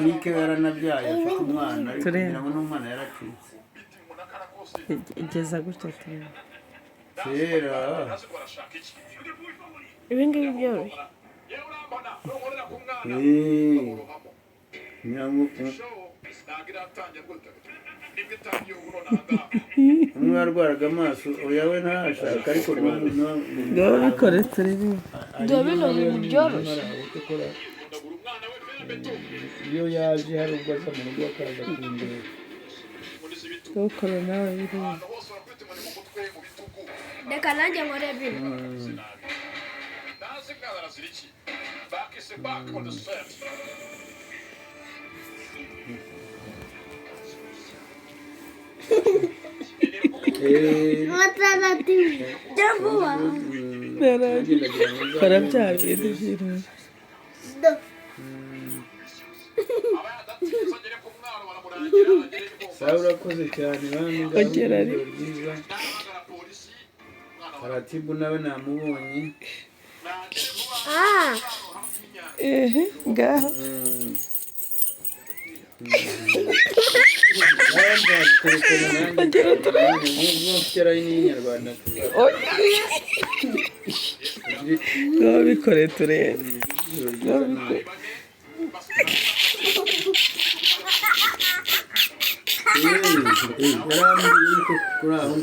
Mike yaranabyaye afite umwana ariko kugira ngo n'umwana yaracitse igeza gutya tureba kera ibi ngibi byoroshye umwe warwaraga amaso oya we ntashaka ariko ngaho bikore turebe ibyo bino bintu byoroshye iyo yaje hari ubwo aza mu rugo akaza kundeba tukora nawe biriya reka nanjye nkore bino jya vuba kora bya bintu by'irungu sawa urakoze cyane bandi ongera ari byiza Aratibu nawe namubonye ngaho ngaho bikore turebe yarambwiye ko kuri aho